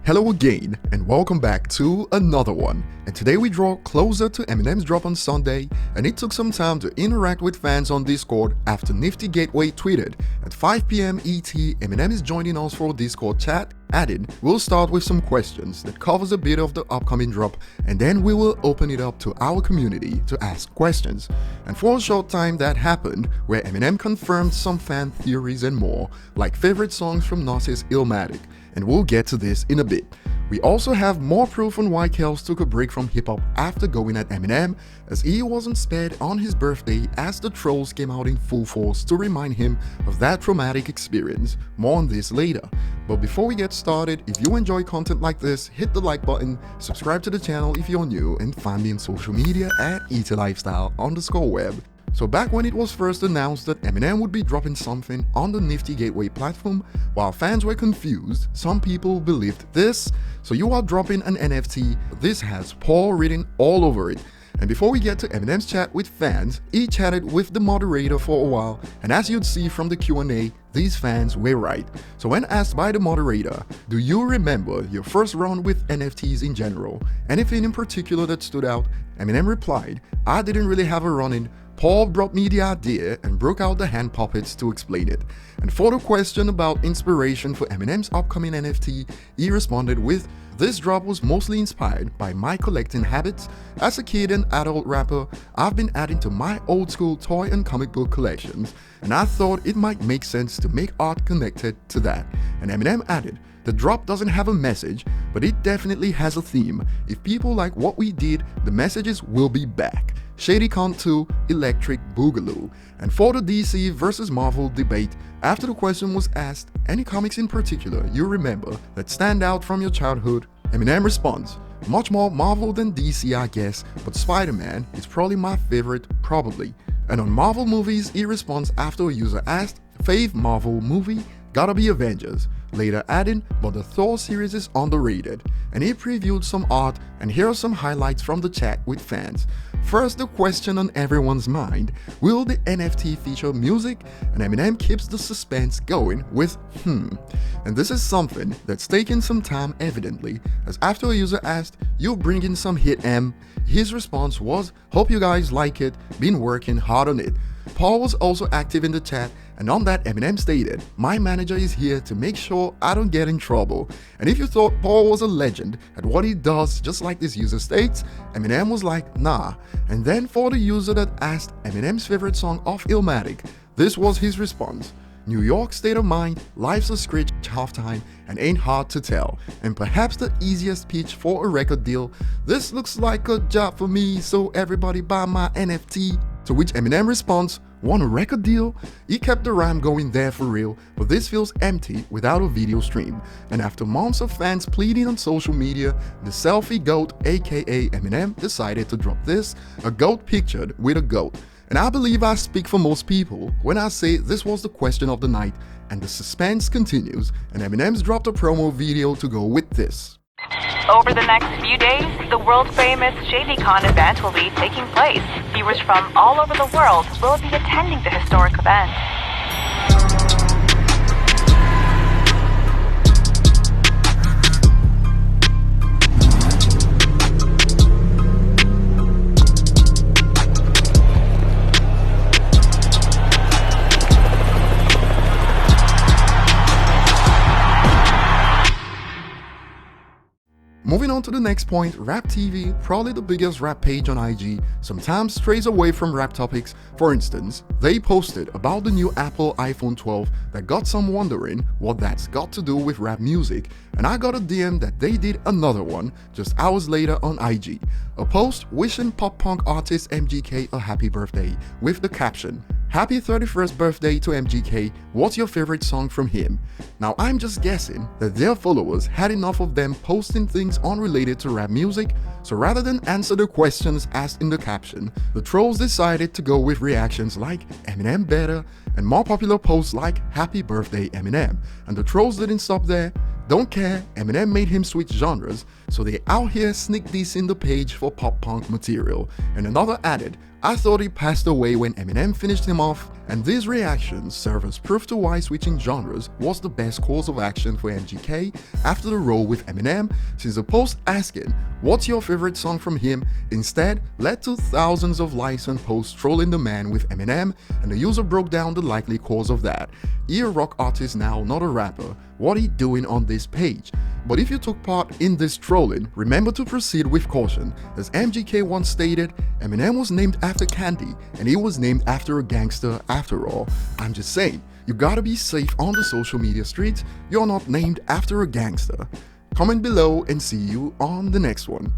Hello again, and welcome back to another one. And today we draw closer to Eminem's drop on Sunday, and it took some time to interact with fans on Discord after Nifty Gateway tweeted, at 5 PM ET, Eminem is joining us for a Discord chat. Added, we'll start with some questions that covers a bit of the upcoming drop, and then we will open it up to our community to ask questions. And for a short time that happened, where Eminem confirmed some fan theories and more, like favorite songs from Nas's Illmatic, and we'll get to this in a bit. We also have more proof on why Kels took a break from hip-hop after going at Eminem, as he wasn't spared on his birthday as the trolls came out in full force to remind him of that traumatic experience. More on this later. But before we get started, if you enjoy content like this, hit the like button, subscribe to the channel if you're new, and find me on social media at ETLifestyle_web. So back when it was first announced that Eminem would be dropping something on the Nifty Gateway platform, while fans were confused, some people believed this. So you are dropping an NFT, this has Paul written all over it. And before we get to Eminem's chat with fans, he chatted with the moderator for a while, and as you'd see from the Q&A, these fans were right. So when asked by the moderator, do you remember your first run with NFTs in general? Anything in particular that stood out? Eminem replied, I didn't really have a run-in. Paul brought me the idea and broke out the hand puppets to explain it. And for the question about inspiration for Eminem's upcoming NFT, he responded with, this drop was mostly inspired by my collecting habits. As a kid and adult rapper, I've been adding to my old school toy and comic book collections, and I thought it might make sense to make art connected to that. And Eminem added, the drop doesn't have a message, but it definitely has a theme. If people like what we did, the messages will be back. Shady Con 2, Electric Boogaloo. And for the DC versus Marvel debate, after the question was asked, any comics in particular you remember that stand out from your childhood? Eminem responds, much more Marvel than DC I guess, but Spider-Man is probably my favorite, probably. And on Marvel movies, he responds after a user asked, fave Marvel movie? Gotta be Avengers. Later adding, but the Thor series is underrated. And he previewed some art, and here are some highlights from the chat with fans. First, the question on everyone's mind, will the NFT feature music? And Eminem keeps the suspense going with And this is something that's taken some time evidently, as after a user asked, you bring in some hit M? His response was, hope you guys like it, been working hard on it. Paul was also active in the chat, and on that Eminem stated, my manager is here to make sure I don't get in trouble. And if you thought Paul was a legend at what he does, just like this user states, Eminem was like, nah. And then for the user that asked Eminem's favorite song off Illmatic, this was his response. New York State of Mind, life's a scritch halftime, and ain't hard to tell. And perhaps the easiest pitch for a record deal, this looks like a job for me, so everybody buy my NFT. To which Eminem responds, want a record deal? He kept the rhyme going there for real, but this feels empty without a video stream. And after months of fans pleading on social media, the selfie goat aka Eminem decided to drop this, a goat pictured with a goat. And I believe I speak for most people when I say this was the question of the night, and the suspense continues, and Eminem's dropped a promo video to go with this. Over the next few days, the world-famous ShadyCon event will be taking place. Viewers from all over the world will be attending the historic event. Moving on to the next point, Rap TV, probably the biggest rap page on IG, sometimes strays away from rap topics. For instance, they posted about the new Apple iPhone 12 that got some wondering what that's got to do with rap music, and I got a DM that they did another one just hours later on IG. A post wishing pop-punk artist MGK a happy birthday with the caption, happy 31st birthday to MGK, what's your favorite song from him? Now I'm just guessing that their followers had enough of them posting things unrelated to rap music, so rather than answer the questions asked in the caption, the trolls decided to go with reactions like Eminem better and more popular posts like happy birthday Eminem. And the trolls didn't stop there. Don't care, Eminem made him switch genres, so they out here sneak this in the page for pop punk material. And another added, I thought he passed away when Eminem finished him off, and these reactions serve as proof to why switching genres was the best course of action for MGK after the row with Eminem, since the post asking what's your favorite song from him instead led to thousands of likes and posts trolling the man with Eminem, and the user broke down the likely cause of that. He a rock artist now, not a rapper. What he doing on this page? But if you took part in this trolling, remember to proceed with caution. As MGK once stated, Eminem was named after candy, and he was named after a gangster after all. I'm just saying, you gotta be safe on the social media streets. You're not named after a gangster. Comment below and see you on the next one.